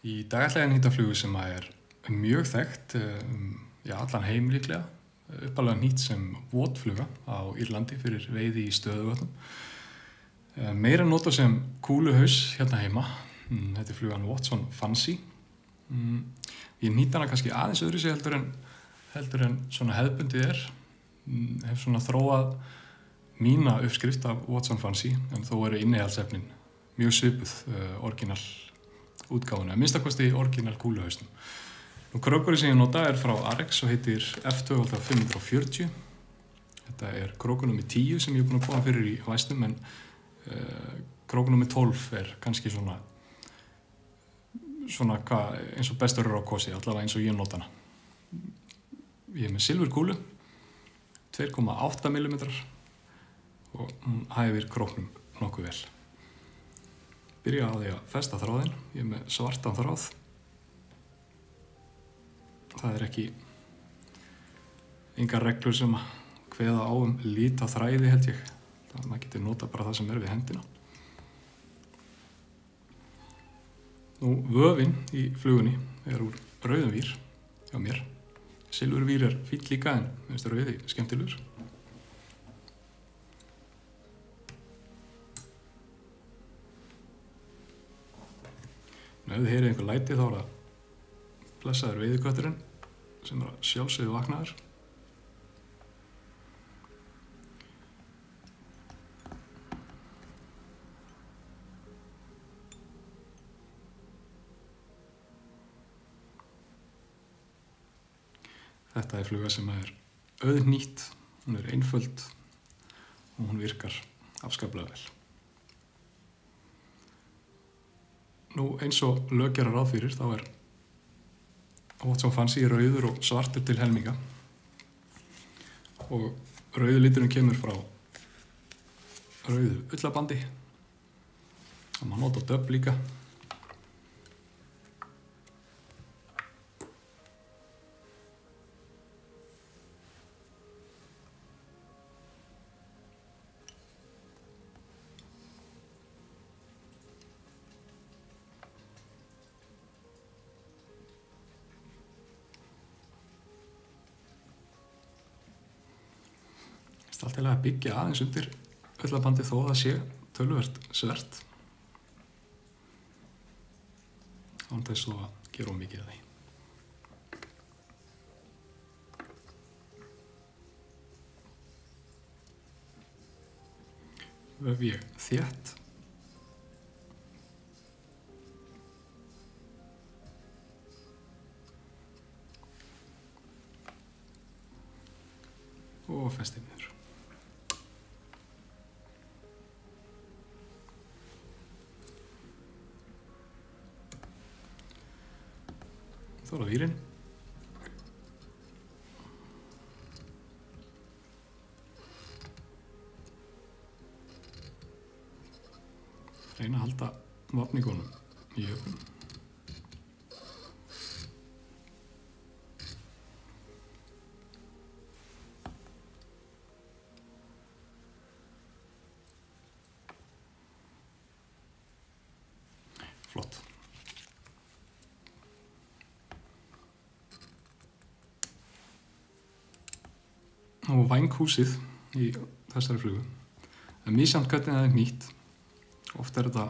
Í dag ætla ég að nýta flugu sem mjög þekkt, allan heim líklega, uppalega nýtt sem votfluga á Írlandi fyrir veiði í stöðuvötnum. Meira notað sem kúluhaus hérna heima. Þetta flugan Watson Fancy. Ég nýta hana kannski aðeins öðruvísi heldur en svona hefðbundið hef svona þróað mína uppskrift af Watson Fancy, en þó eru innihaldsefnin mjög svipuð orginal útgáfuna, að minnstakosti orginal kúluhausnum. Krókurinn sem ég nota frá Arex og heitir F2540. Þetta krókur númer 10 sem ég búinn að koma fyrir í væsnum, en krókur númer 12 kannski svona hvað eins og bestur á kosi, allavega eins og ég nota hana. Ég með silfurkúlu, 2,8 mm og hún hæfir króknum nokkuð vel. Byrja á því að festa þráðinn. Ég með svartan þráð. Það ekki engar reglur sem að kveða á lit á þræði, held ég. Það maður getur nota bara það sem við hendina. Vöfin í flugunni úr rauðum vír hjá mér. Silfurvír fínt líka, en finnst rauði skemmtilegur. Ef þið heyrið einhver læti þá það blessaður veiðikötturinn sem að sjálfsögðu vaknaður. Þetta fluga sem auðnýtt, hún einföld og hún virkar afskaplega vel. Eins og lög gera ráð fyrir, þá Watson Fancy rauður og svartur til helminga. Og rauðu liturinn kemur frá rauðu ullabandi. Og maður nota döbb líka. Allt til að byggja aðeins undir ullabandi þó að það sé töluvert svert. Án þess þó að gera mikið af því. Vef ég þétt. Og festi niður. Þá vírinn. Reyna að halda vopningunum í jöfnum. Flott. Og vænghúsið í þessari flugu. Það misjafnt hvernig það nýtt. Oft þetta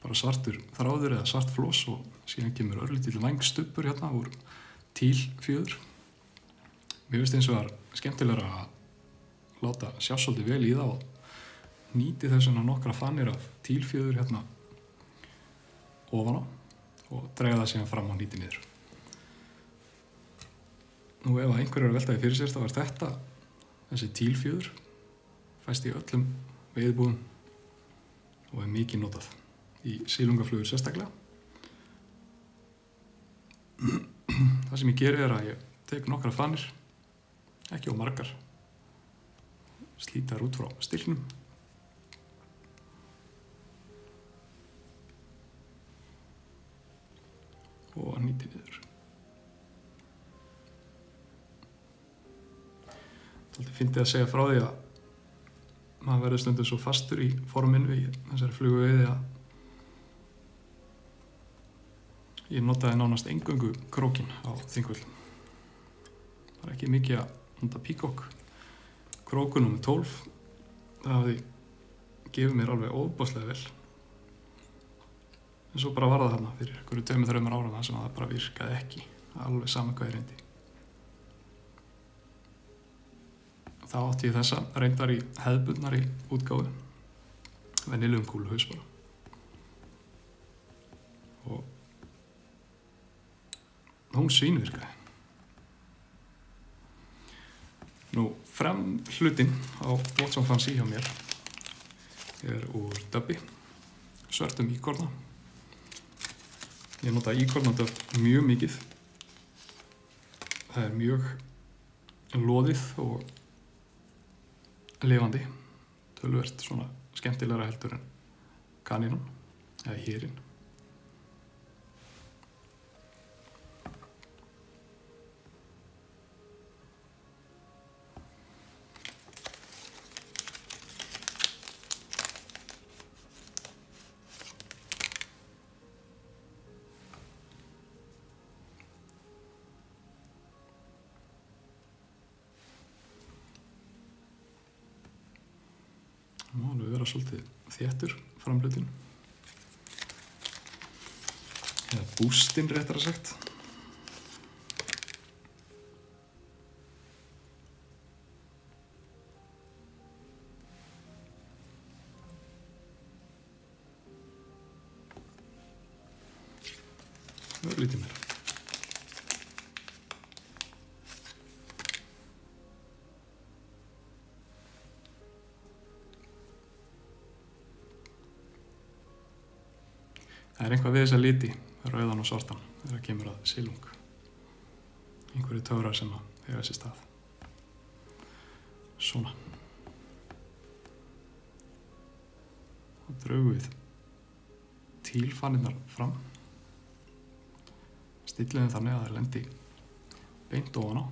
bara svartur þráður eða svart floss og síðan kemur örlítill vængstubbur hérna úr tílfjöður. Mér finnst eins og skemmtilegra að láta sjá svolítið vel í það og nýti þessuna nokkra fannir af tílfjöður hérna ofan á og drega það síðan fram og nýti niður. Ef einhver að velta því fyrir sér, þá þessi tílfjöður, fæst í öllum veiðibúðum og mikið notað í silungaflugur sérstaklega. Það sem ég geri að ég tek nokkra fannir, ekki of margar, slíta þær út frá stilknum og nýti niður. Það fyndið að segja frá því að maður verður stundum svo fastur í forminu í þessari fluguveiði að Ég notaði nánast eingöngu krókinn á Þingvöllum. Það ekki mikið að nota Peacock. Krókur númer 12, það hafði gefið mér alveg óbáslega vel. En svo bara var það þarna fyrir einhverju 2-3 árum það sem það bara virkaði ekki, alveg sama hvað ég reyndi. Þá átti ég þessa reyndar í hefðbundnari útgáfu, venjulegum kúluhaus bara. Og hún svínvirkaði. Nú, framhlutinn á Watson Fancy hjá mér úr dubbi, svörtum íkorna. Ég nota íkornadubb mjög mikið. Það mjög loðið og lifandi, töluvert svona skemmtilegra heldur en kanínum eða hérinn. Nú alveg vera svolítið þéttur framhlutinn. Eða bústinn réttara sagt. Lítið meira. Það eitthvað við þessa liti, rauðan og svartan, þegar kemur að silung. Einhverju töfrar sem að eiga sér stað. Svona. Og draugum við tílfanirnar fram. Stillum þannig að það lendi beint ofan á.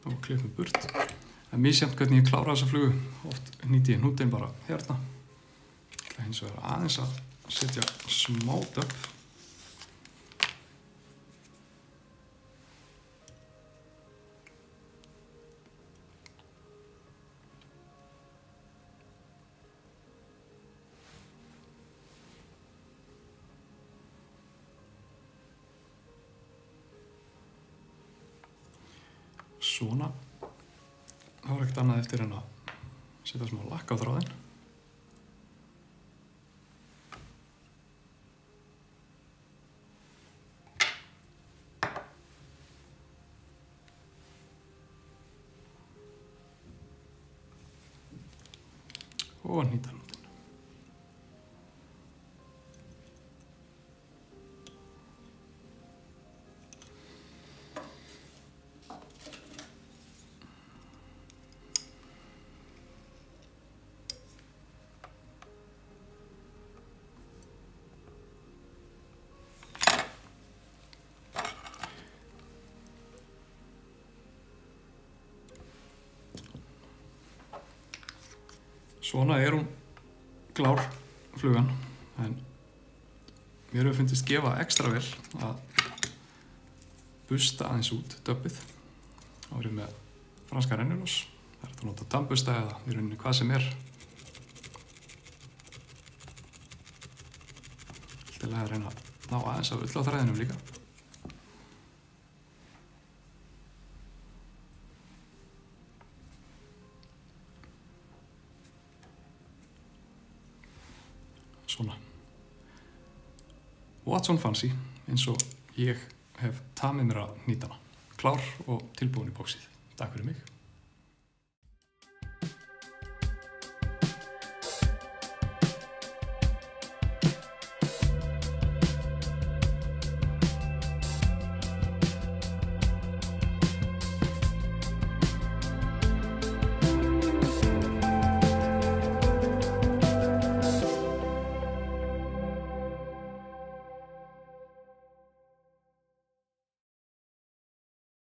Og klippum burt. Það misjafnt hvernig ég klára þessa flugu. Oft nýti ég hnútinn bara hérna. Það hins vegar aðeins að setja smá döpp. Svona. Það var ekkert annað eftir en að setja smá lakk á þráðinn. Og hnýta hnútinn. Svona hún klár flugan, en mér hefur fundist gefa ekstra vel að busta aðeins út döbbið. Það var með franska rennilós. Það hægt að nota tannbusta eða í rauninni hvað sem er. Til að reyna að ná aðeins af ull á þræðinum líka. Svona. Watson Fancy, eins og ég hef tamið mér að hnýta hana. Klár og tilbúin í bóksið. Takk fyrir mig.